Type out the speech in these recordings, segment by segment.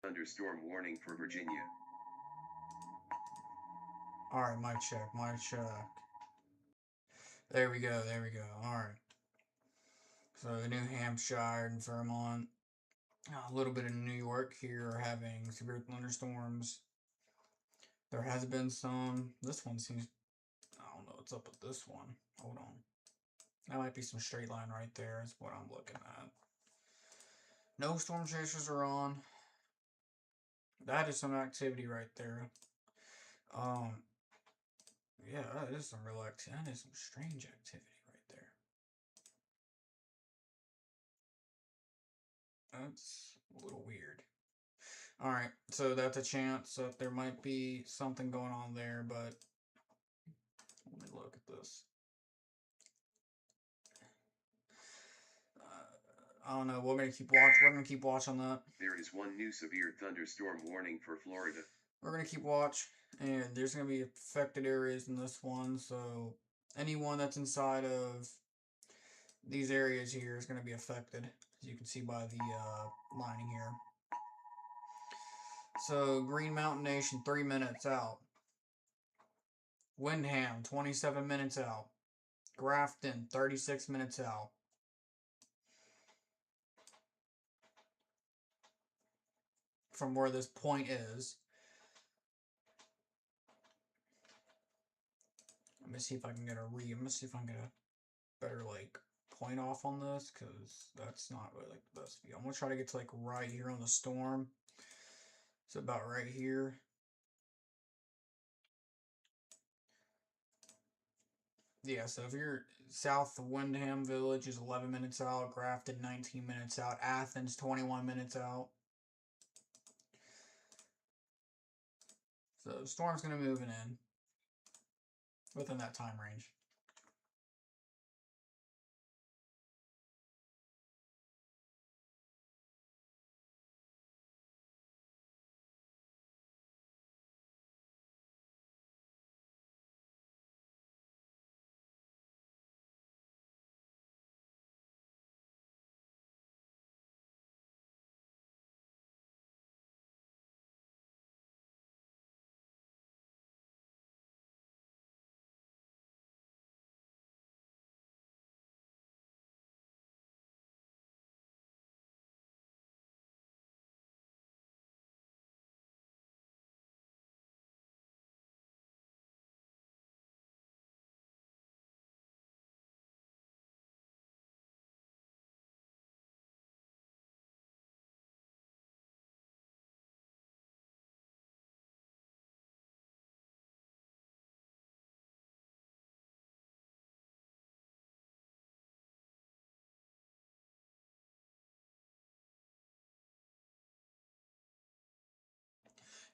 Thunderstorm warning for Virginia. Alright, mic check, mic check. There we go, there we go. Alright. So New Hampshire and Vermont, a little bit of New York here are having severe thunderstorms. There has been some. This one seems, I don't know what's up with this one. Hold on. That might be some straight line right there is what I'm looking at. No storm chasers are on. That is some activity right there. Yeah, that is some real activity. That is some strange activity right there. That's a little weird. Alright, so that's a chance that there might be something going on there, but let me look at this. I don't know. We're gonna keep watch. We're gonna keep watch on that. There is one new severe thunderstorm warning for Florida. We're gonna keep watch, and there's gonna be affected areas in this one. So anyone that's inside of these areas here is gonna be affected, as you can see by the lining here. So Green Mountain Nation, 3 minutes out. Windham, 27 minutes out. Grafton, 36 minutes out. From where this point is. Let me see if I can get a I'm gonna see if I can get a better like point off on this, because that's not really like the best view. I'm gonna try to get to like right here on the storm. It's about right here. Yeah, so if you're south of Windham Village is 11 minutes out, Grafton 19 minutes out, Athens 21 minutes out. So the storm's gonna be moving in within that time range.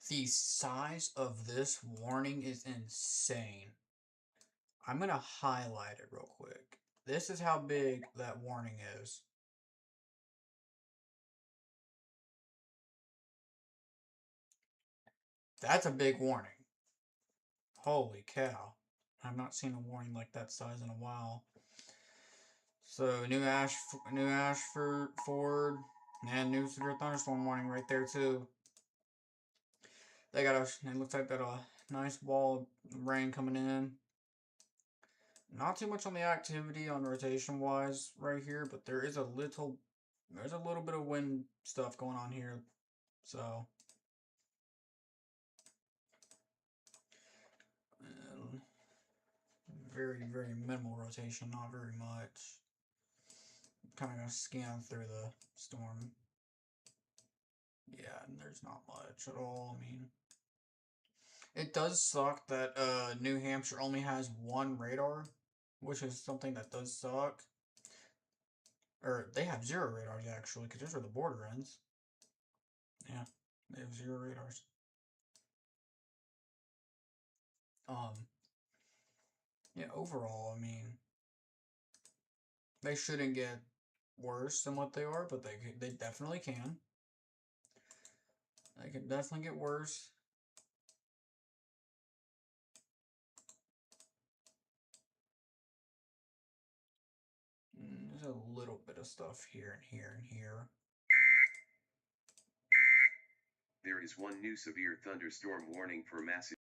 The size of this warning is insane. I'm going to highlight it real quick. This is how big that warning is. That's a big warning. Holy cow. I've not seen a warning like that size in a while. So, New Ashford, and new severe thunderstorm warning right there too. They got it looks like that a nice wall of rain coming in. Not too much on the activity on rotation wise right here, but there's a little bit of wind stuff going on here. So very, very minimal rotation, not very much. Kind of gonna scan through the storm. Yeah, and there's not much at all. I mean, it does suck that New Hampshire only has one radar, which is something that does suck. Or they have 0 radars actually, because those are the border ends. Yeah, they have 0 radars. Yeah, overall, I mean, they shouldn't get worse than what they are, but they definitely can. They can definitely get worse. There's a little bit of stuff here and here and here. There is one new severe thunderstorm warning for massive.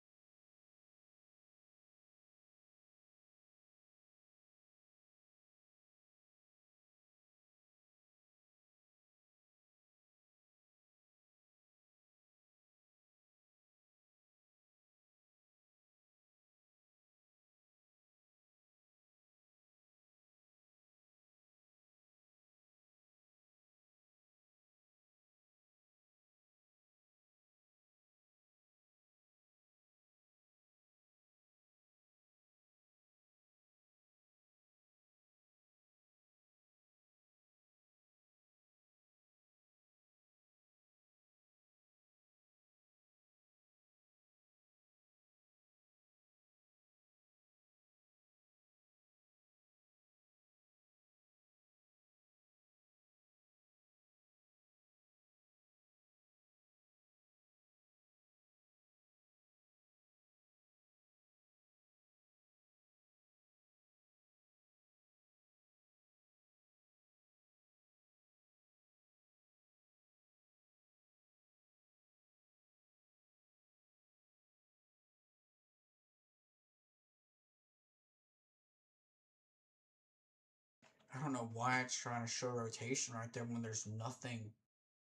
I don't know why it's trying to show rotation right there when there's nothing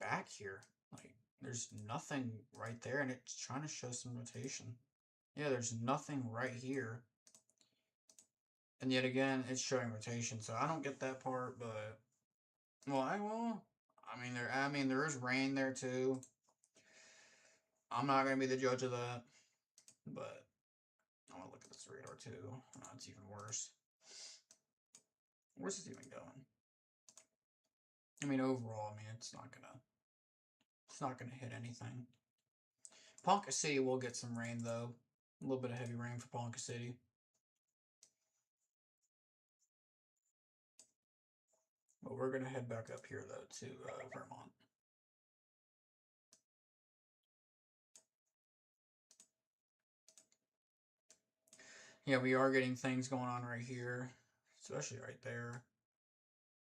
back here. Like, there's nothing right there, and it's trying to show some rotation. Yeah, there's nothing right here. And yet again, it's showing rotation, so I don't get that part, but... Well, I mean, there is rain there, too. I'm not going to be the judge of that, but... I want to look at this radar, too. Oh, it's even worse. Where's this even going? I mean, overall, I mean, it's not gonna hit anything. Ponca City will get some rain, though. A little bit of heavy rain for Ponca City. But we're gonna head back up here, though, to Vermont. Yeah, we are getting things going on right here, especially right there.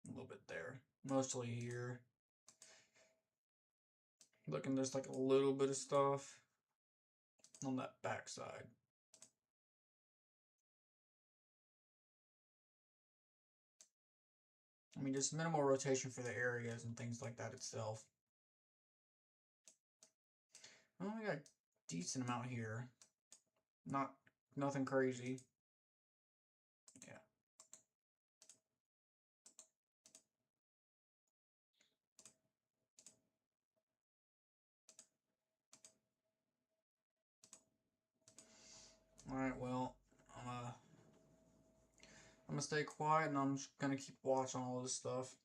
A little bit there. Mostly here. Looking, there's like a little bit of stuff on that back side. I mean, just minimal rotation for the areas and things like that itself. Well, we got a decent amount here. Nothing crazy. Yeah. Alright, well, I'm gonna stay quiet and I'm just gonna keep watching all this stuff.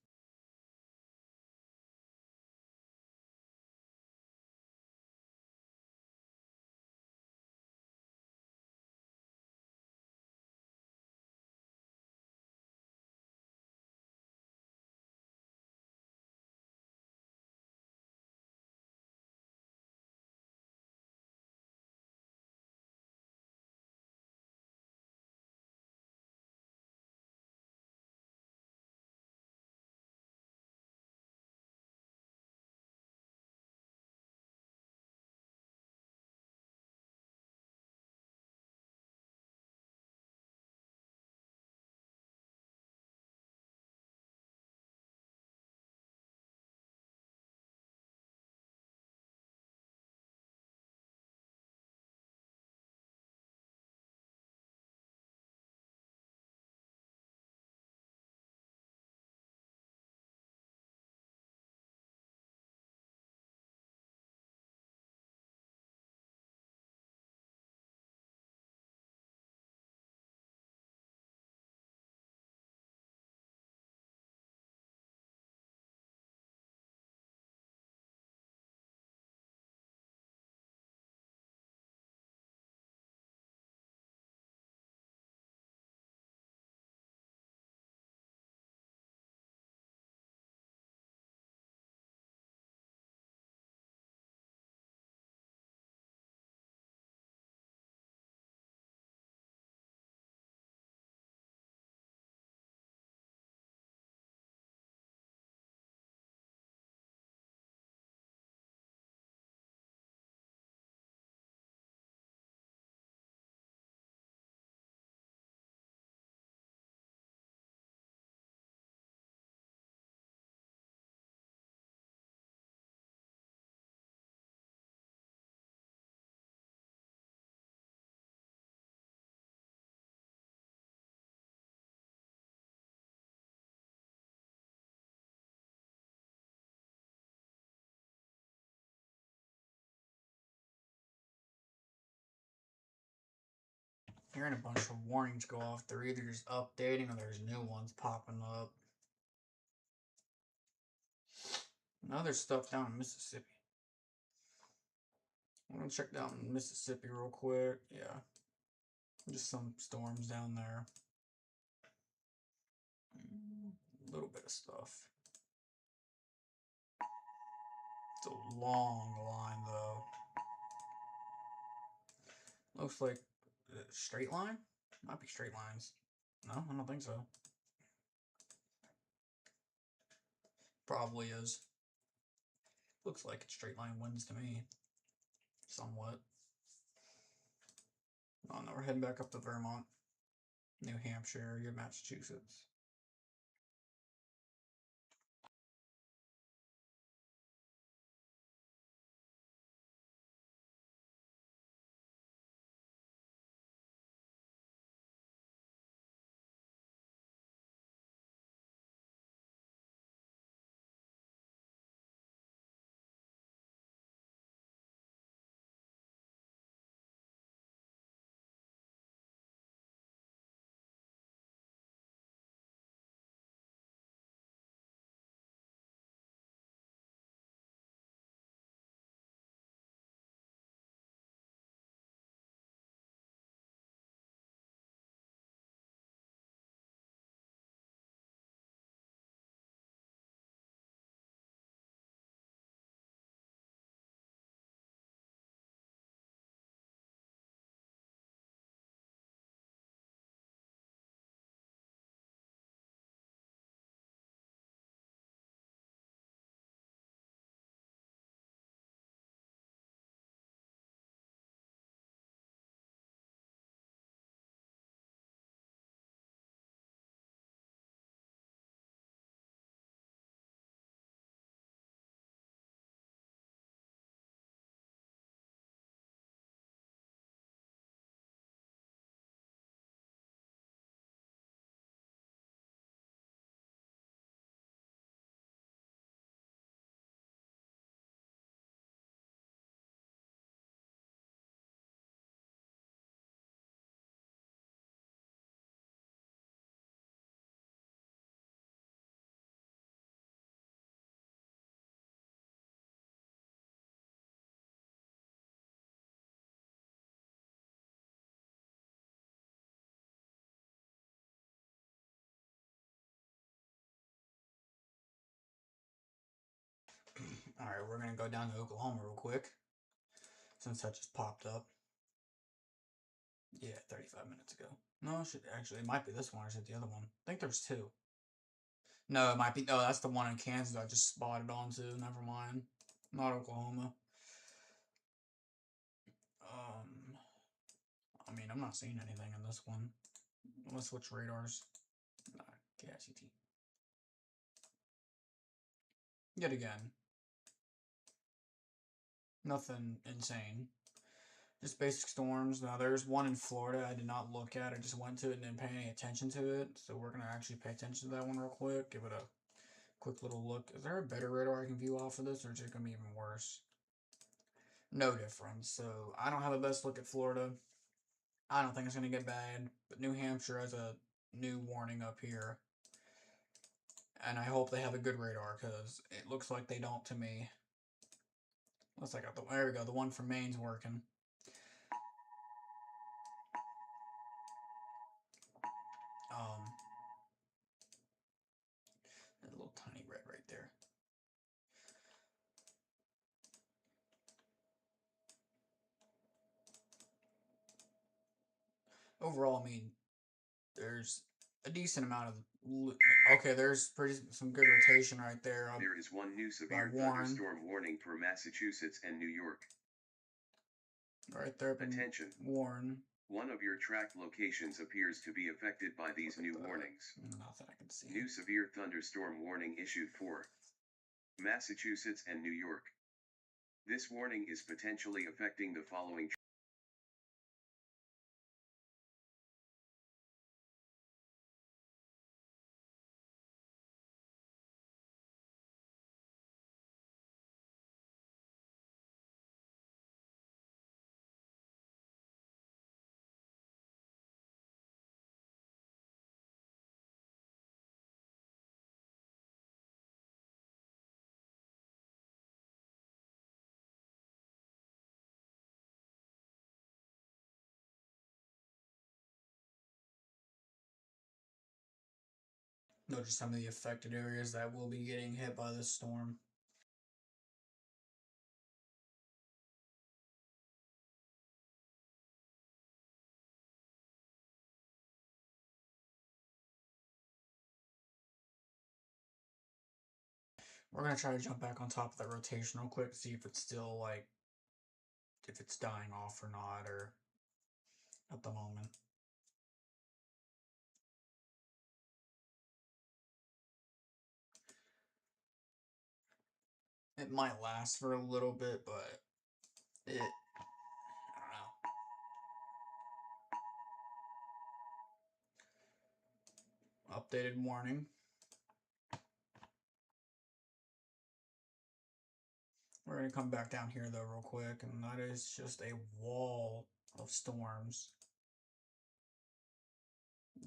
hearing a bunch of warnings go off. They're either just updating or there's new ones popping up. Now there's stuff down in Mississippi. I'm gonna check down Mississippi real quick. Yeah. Just some storms down there. A little bit of stuff. It's a long line though. Looks like straight line? Might be straight lines. No, I don't think so. Probably is. Looks like it's straight line winds to me. Somewhat. Oh no, we're heading back up to Vermont, New Hampshire area, Massachusetts. Alright, we're gonna go down to Oklahoma real quick. Since that just popped up. Yeah, 35 minutes ago. No, it might be this one or is it the other one? I think there's two. No, it might be. Oh, that's the one in Kansas I just spotted onto. Never mind. Not Oklahoma. I mean, I'm not seeing anything in this one. Let's switch radars. Nah, KICT. Yet again. Nothing insane. Just basic storms. Now, there's one in Florida I did not look at. I just went to it and didn't pay any attention to it. So we're going to actually pay attention to that one real quick. Give it a quick little look. Is there a better radar I can view off of this, or is it going to be even worse? No difference. So I don't have the best look at Florida. I don't think it's going to get bad. But New Hampshire has a new warning up here. And I hope they have a good radar, because it looks like they don't to me. Unless I got there we go. The one from Maine's working. A little tiny red right there. Overall, I mean, there's a decent amount of. Okay, there's some good rotation right there. There is one new severe thunderstorm warning for Massachusetts and New York. Right there. Attention. Warn. One of your tracked locations appears to be affected by these new warnings. Nothing I can see. New severe thunderstorm warning issued for Massachusetts and New York. This warning is potentially affecting the following Notice some of the affected areas that will be getting hit by this storm. We're gonna try to jump back on top of that rotation real quick, see if it's still like, if it's dying off or not, or at the moment. It might last for a little bit, but I don't know. Updated warning. We're gonna come back down here though real quick, and that is just a wall of storms.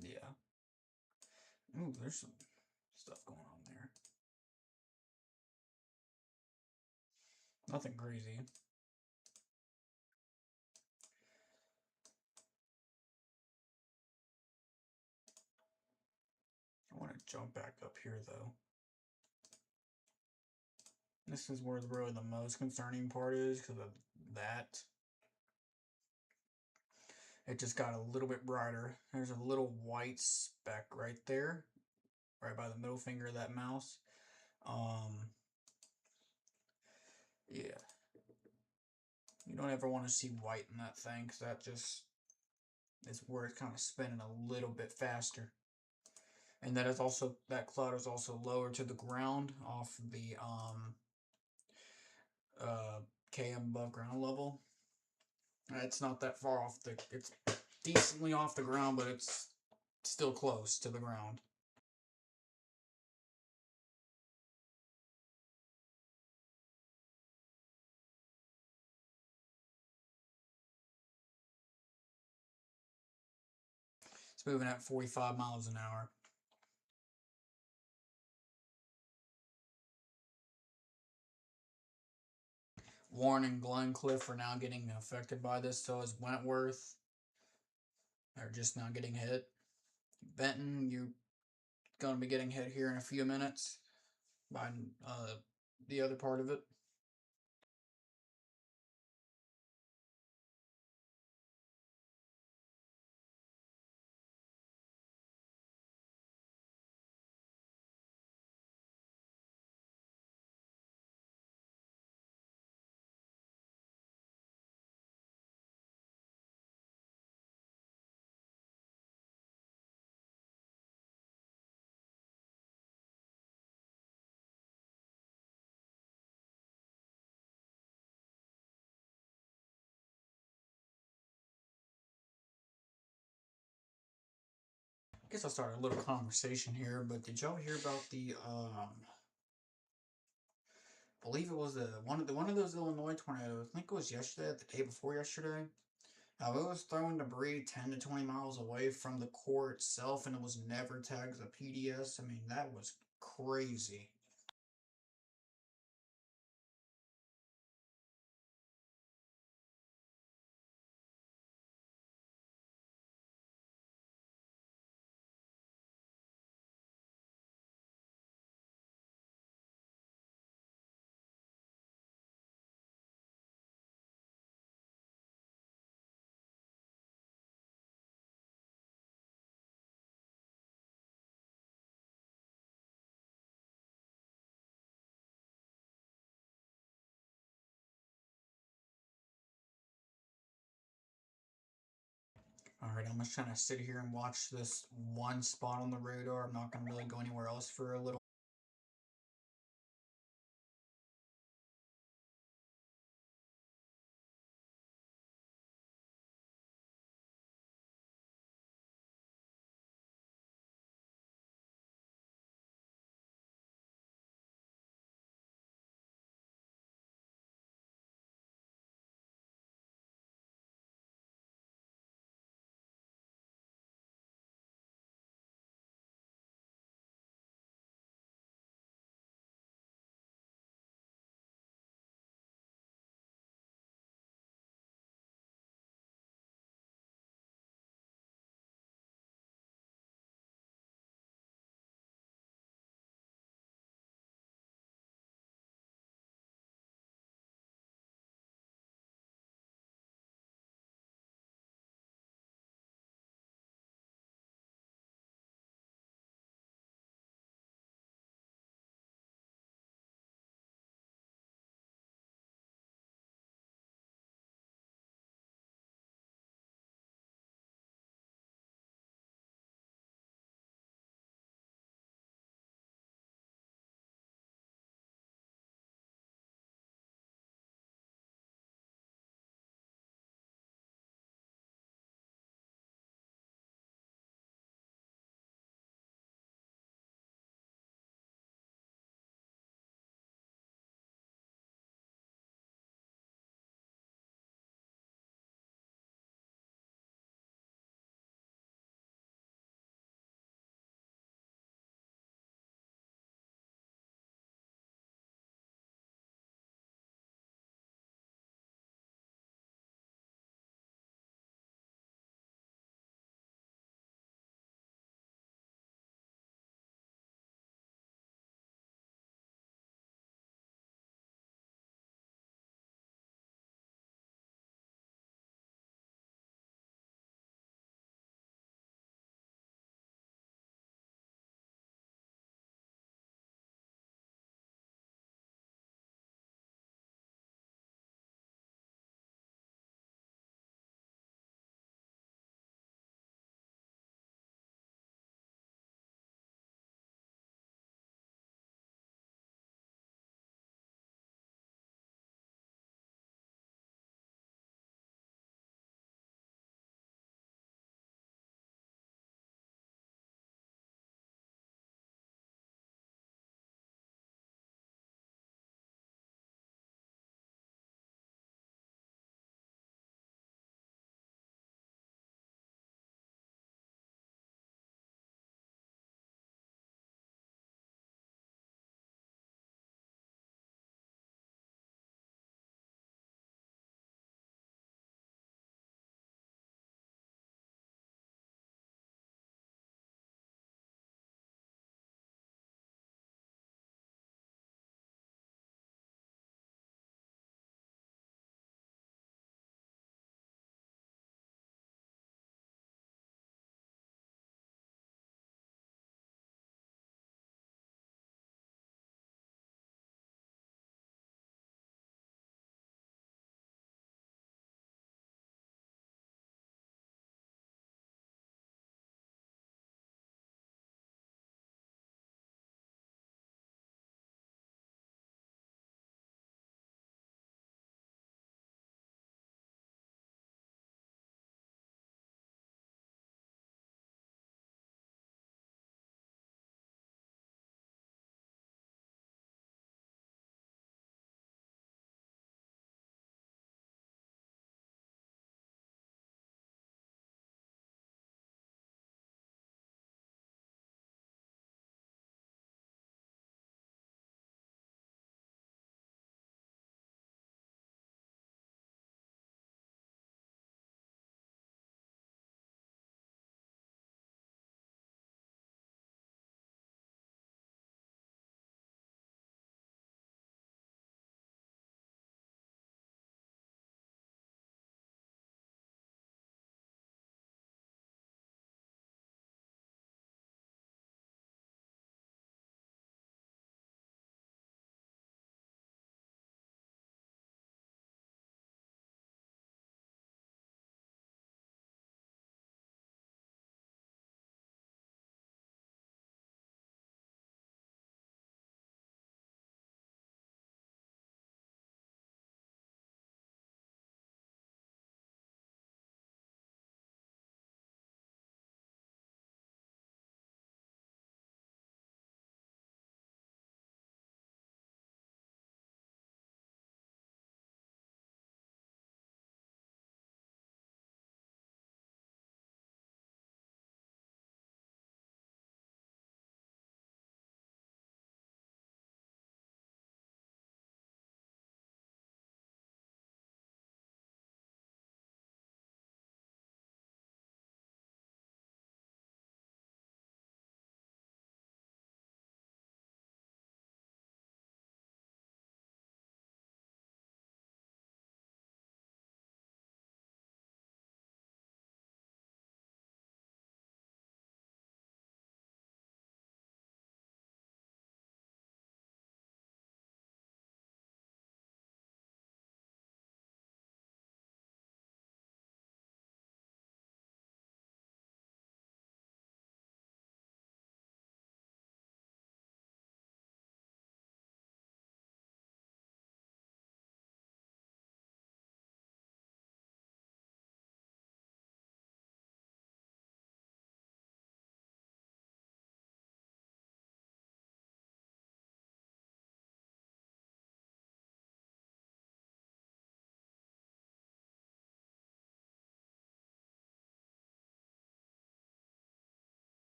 Yeah. Ooh, there's some stuff going on there. Nothing crazy. I want to jump back up here though. This is where really the most concerning part is, because of that. It just got a little bit brighter. There's a little white speck right there, right by the middle finger of that mouse. Yeah. You don't ever want to see white in that thing, because that just is where it's kind of spinning a little bit faster. And that is also, that cloud is also lower to the ground off the KM above ground level. It's not that far off the, it's decently off the ground, but it's still close to the ground. It's moving at 45 miles an hour. Warren and Glencliff are now getting affected by this, so is Wentworth. They're just now getting hit. Benton, you're going to be getting hit here in a few minutes by the other part of it. I guess I'll start a little conversation here, but did y'all hear about the I believe it was one of those Illinois tornadoes. I think it was yesterday, the day before yesterday. It was throwing debris 10 to 20 miles away from the core itself, and it was never tagged as a PDS. I mean, that was crazy. Alright, I'm just trying to sit here and watch this one spot on the radar. I'm not going to really go anywhere else for a little.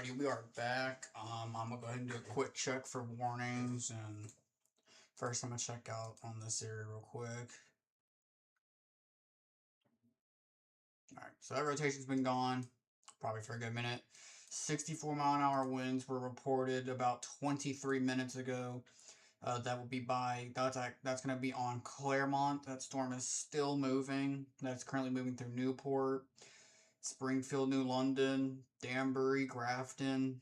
Alrighty, we are back. I'm gonna go ahead and do a quick check for warnings, and first I'm gonna check out on this area real quick. Alright, so that rotation's been gone probably for a good minute. 64-mile-an-hour winds were reported about 23 minutes ago. That will be that's going to be on Claremont. That storm is still moving. That's currently moving through Newport, Springfield, New London, Danbury, Grafton.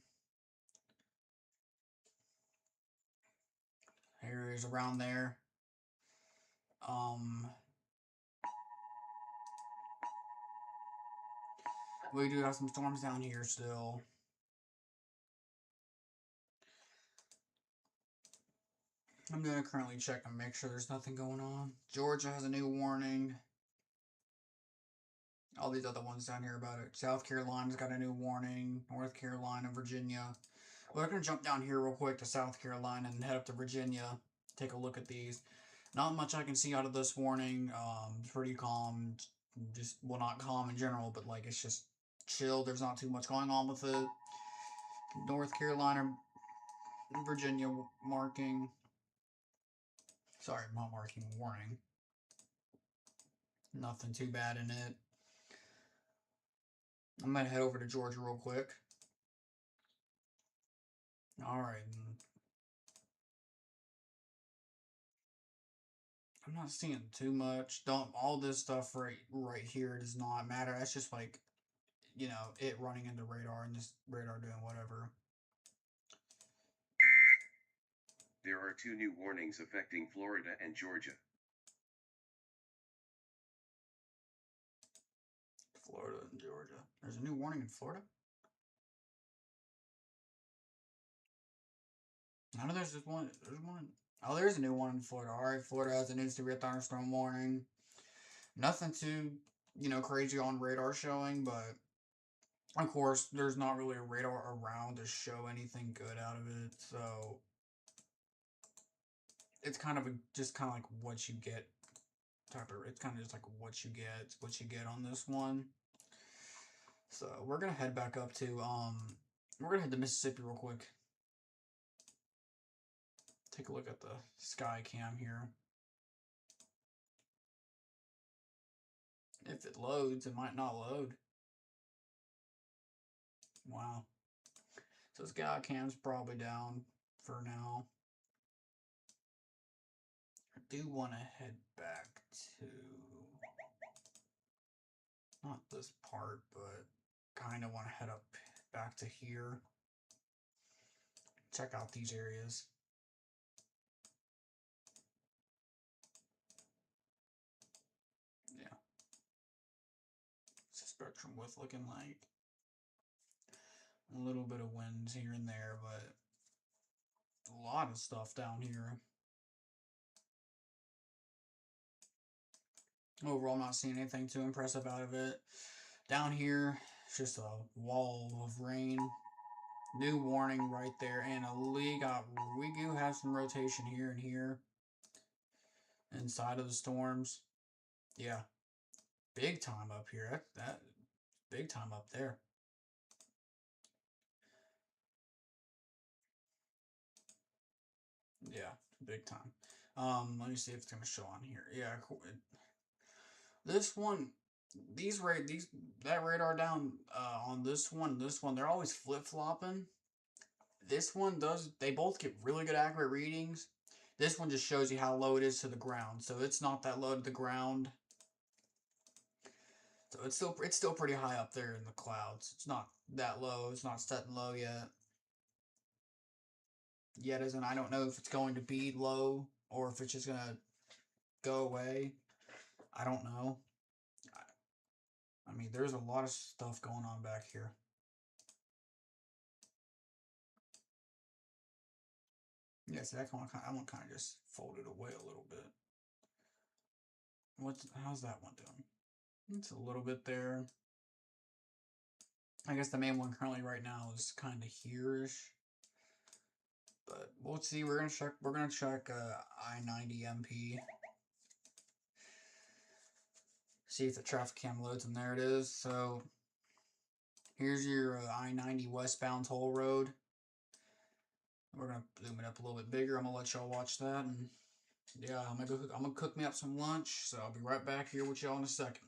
Areas around there. We do have some storms down here still. I'm going to currently check and make sure there's nothing going on. Georgia has a new warning. All these other ones down here about it. South Carolina's got a new warning. North Carolina, Virginia. We're going to jump down here real quick to South Carolina and head up to Virginia. Take a look at these. Not much I can see out of this warning. It's pretty calm. Just, well, not calm in general, but like it's just chill. There's not too much going on with it. North Carolina, Virginia marking. Sorry, not marking, warning. Nothing too bad in it. I'm going to head over to Georgia real quick. Alright. I'm not seeing too much. All this stuff right here does not matter. That's just like, you know, it running into radar and this radar doing whatever. There are 2 new warnings affecting Florida and Georgia. Florida and Georgia. There's a new warning in Florida? I know there's one. Oh, there's a new one in Florida. Alright, Florida has a new severe thunderstorm warning. Nothing too, you know, crazy on radar showing, but of course, there's not really a radar around to show anything good out of it, so it's kind of just kind of like what you get it's kind of just like what you get on this one. So we're gonna head back up to we're gonna head to Mississippi real quick. Take a look at the sky cam here. If it loads, it might not load. Wow. So sky cam's probably down for now. I do want to head back to not this part, but kind of want to head up back to here. Check out these areas. Yeah. What's the spectrum width looking like? A little bit of winds here and there, but a lot of stuff down here. Overall, I'm not seeing anything too impressive out of it. Down here, it's just a wall of rain. New warning right there, and we do have some rotation here and here inside of the storms. Yeah, big time up here. That big time up there. Yeah, big time. Let me see if it's gonna show on here. Yeah, this one, that radar down on this one, they're always flip-flopping. This one they both get really good accurate readings. This one just shows you how low it is to the ground, so it's not that low to the ground. So it's still pretty high up there in the clouds. It's not that low. It's not setting low yet. Yet as in I don't know if it's going to be low or if it's just gonna go away. I don't know. I mean, there's a lot of stuff going on back here. Yeah, see, that one kind of just folded away a little bit. How's that one doing? It's a little bit there. I guess the main one currently right now is kind of here-ish. But we'll see. We're gonna check I-90 MP. See if the traffic cam loads, and there it is. So Here's your I-90 westbound toll road. We're gonna zoom it up a little bit bigger. I'm gonna let y'all watch that, and yeah, I'm gonna cook me up some lunch. So I'll be right back here with y'all in a second.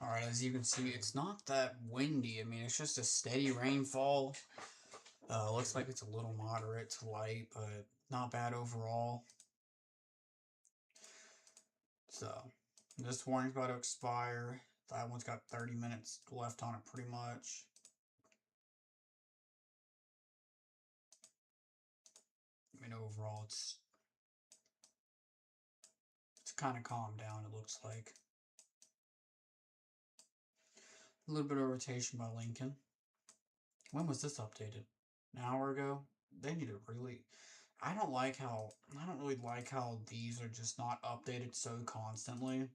All right, as you can see, it's not that windy. I mean, it's just a steady rainfall. Looks like it's a little moderate to light, but not bad overall. So, this warning's about to expire. That one's got 30 minutes left on it, pretty much. I mean, overall, it's kind of calmed down, it looks like. A little bit of rotation by Lincoln. When was this updated? An hour ago? They need to really... I don't really like how these are just not updated so constantly.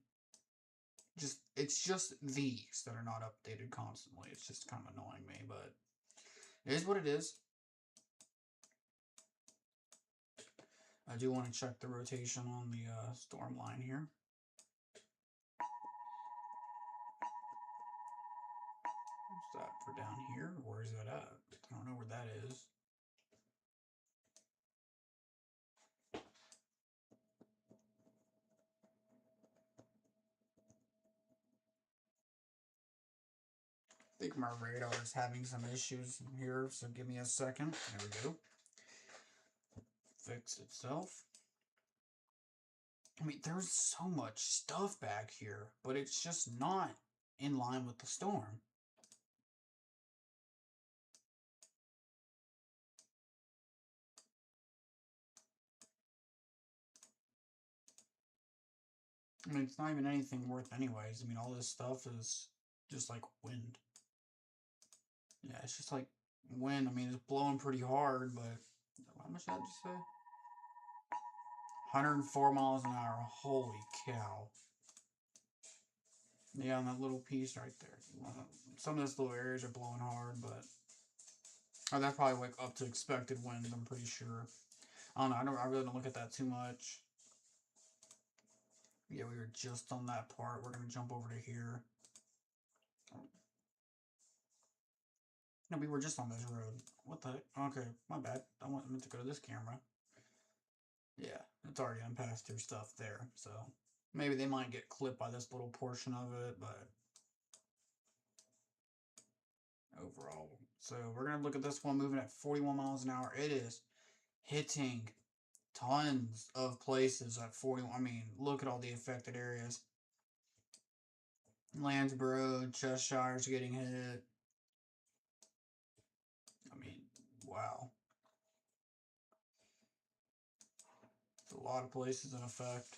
It's just these that are not updated constantly. It's just kind of annoying me, but it is what it is. I do want to check the rotation on the storm line here. What's that for down here? Where is that at? I don't know where that is. I think my radar is having some issues here, so give me a second. There we go. Fix itself. I mean, there's so much stuff back here, but it's just not in line with the storm. I mean, it's not even anything worth anyways. I mean, all this stuff is just like wind. Yeah, it's just like wind. I mean, it's blowing pretty hard, but how much did I just say? 104 miles an hour. Holy cow. Yeah, on that little piece right there. Some of those little areas are blowing hard, but that's probably like up to expected wind, I'm pretty sure. I don't know, I really don't look at that too much. Yeah, we were just on that part. We're gonna jump over to here. No, we were just on this road. What the heck? Okay, my bad. I meant to go to this camera. Yeah, it's already unpassed through stuff there, so maybe they might get clipped by this little portion of it, but overall. So we're gonna look at this one moving at 41 miles an hour. It is hitting tons of places at 41. I mean, look at all the affected areas. Landsborough, Cheshire's getting hit. I mean, wow. It's a lot of places in effect.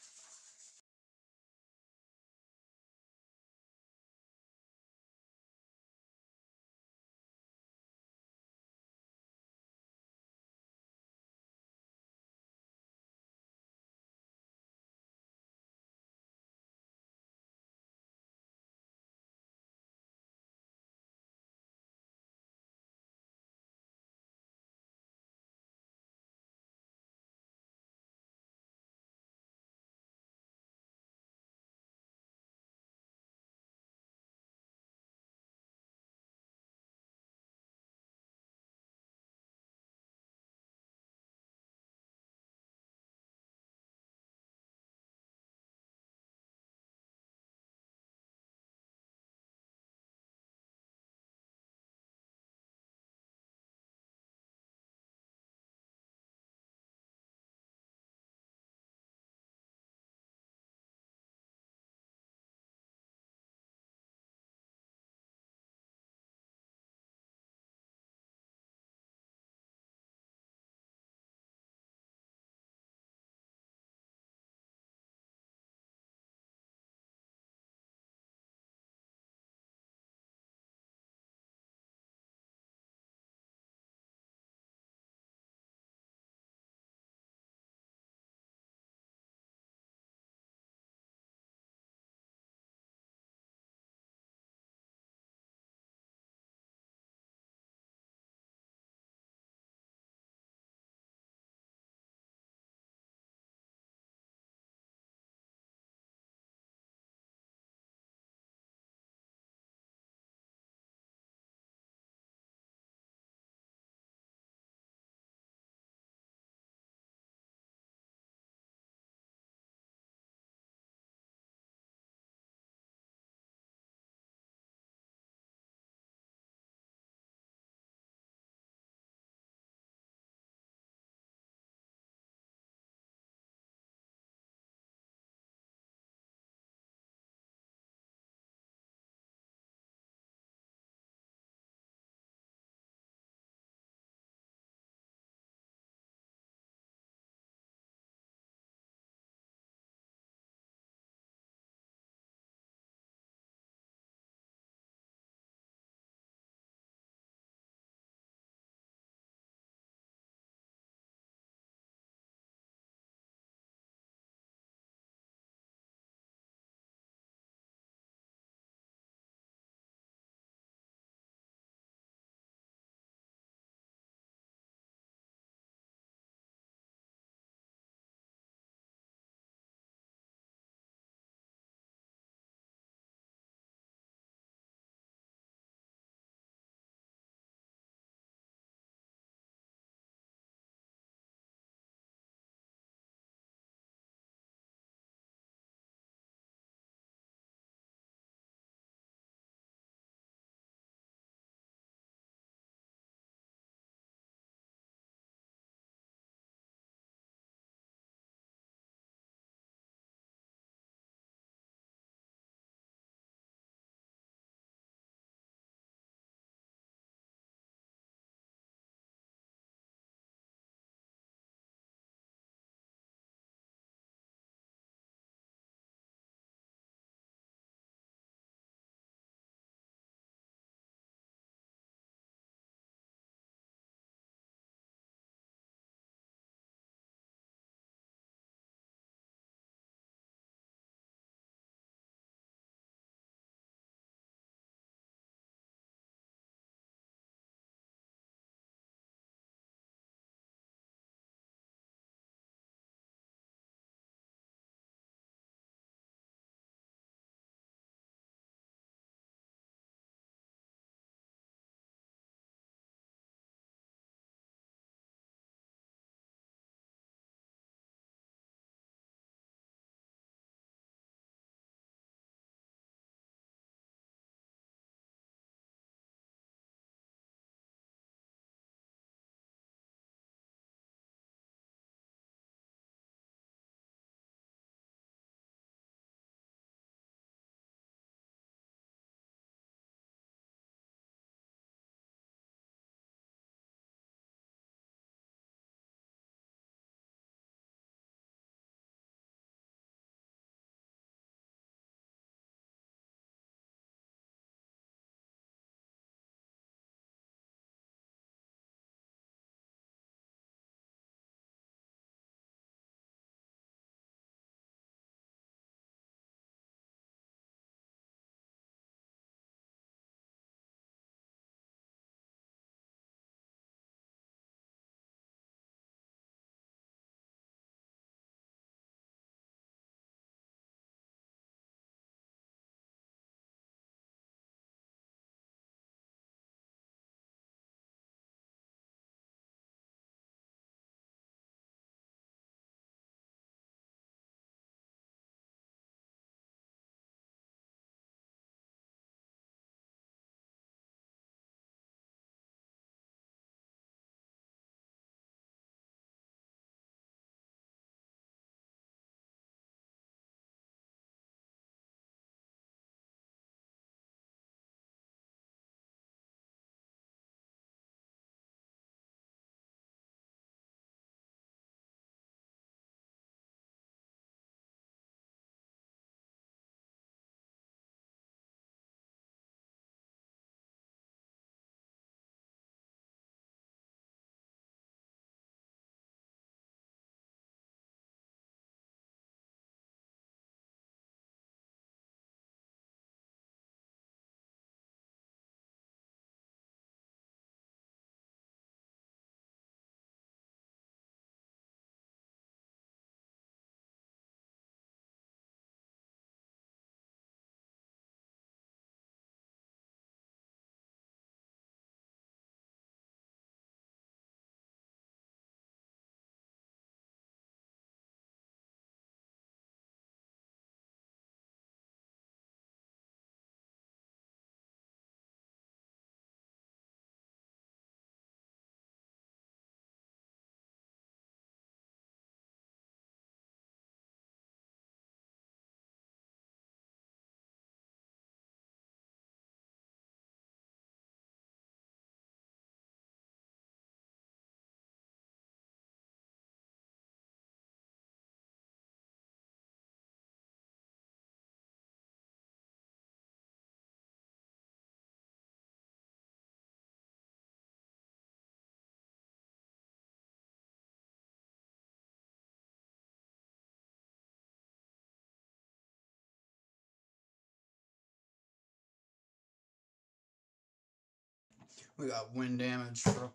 We got wind damage from.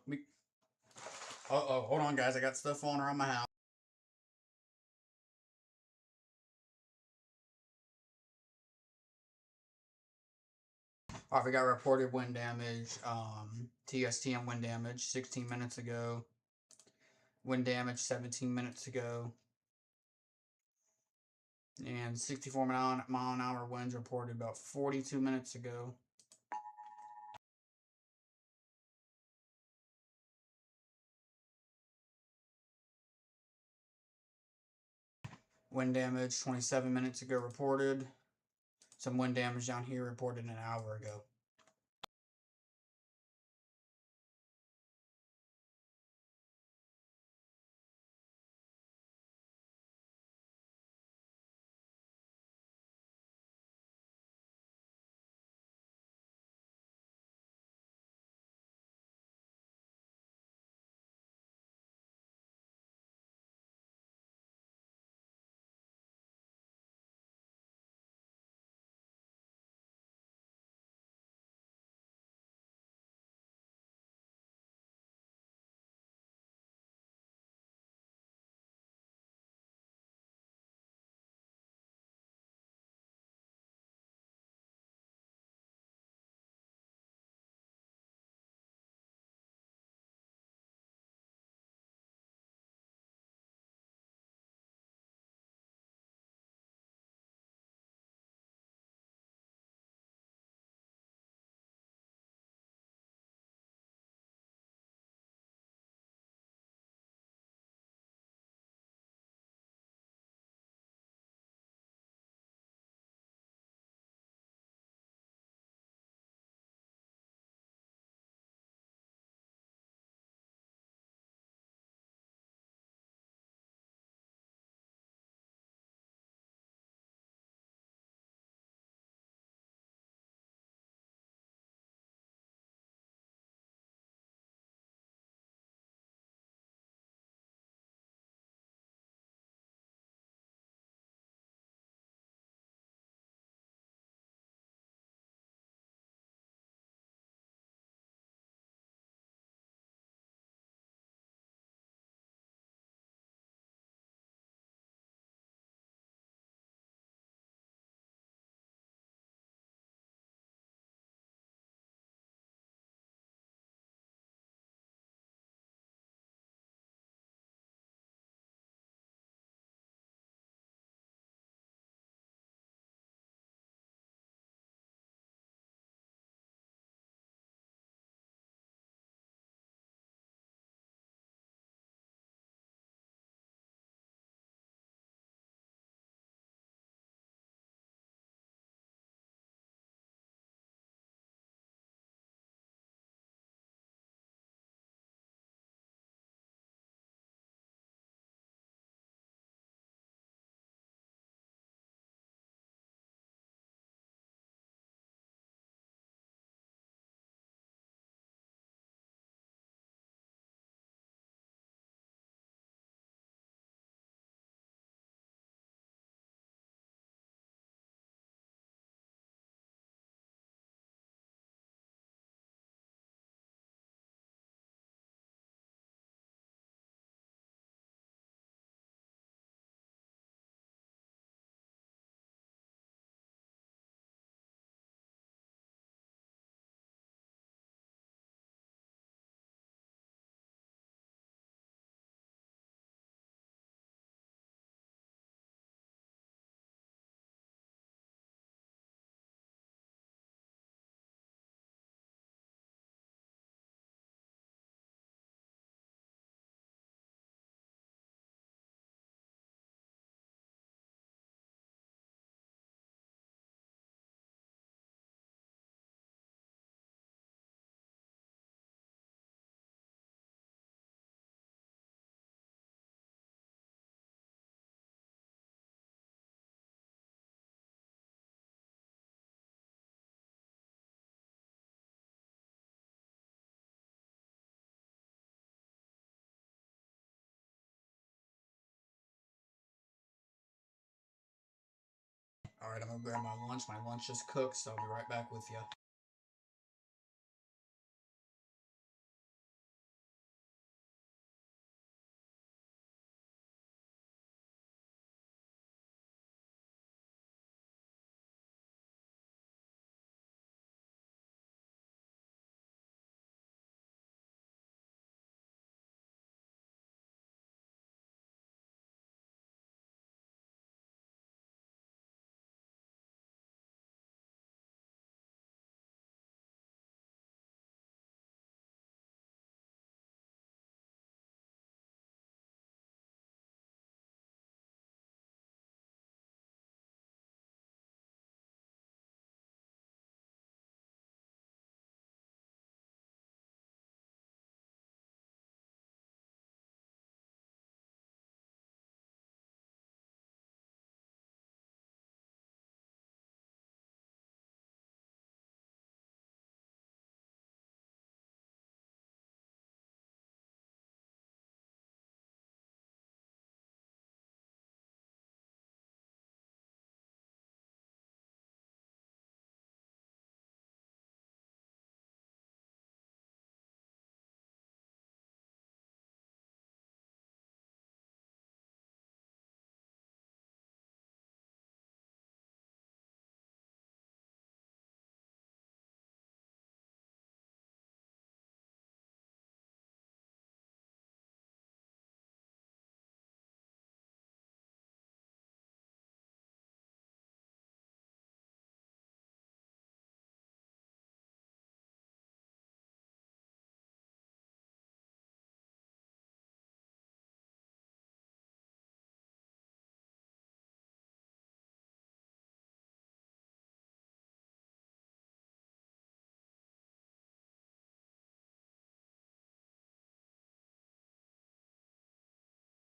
Uh-oh, hold on, guys. I got stuff falling around my house. Alright, we got reported wind damage. TSTM wind damage 16 minutes ago. Wind damage 17 minutes ago. And 64 mile an hour winds reported about 42 minutes ago. Wind damage 27 minutes ago reported. Some wind damage down here reported an hour ago. Alright, I'm gonna grab my lunch. My lunch just cooked, so I'll be right back with you.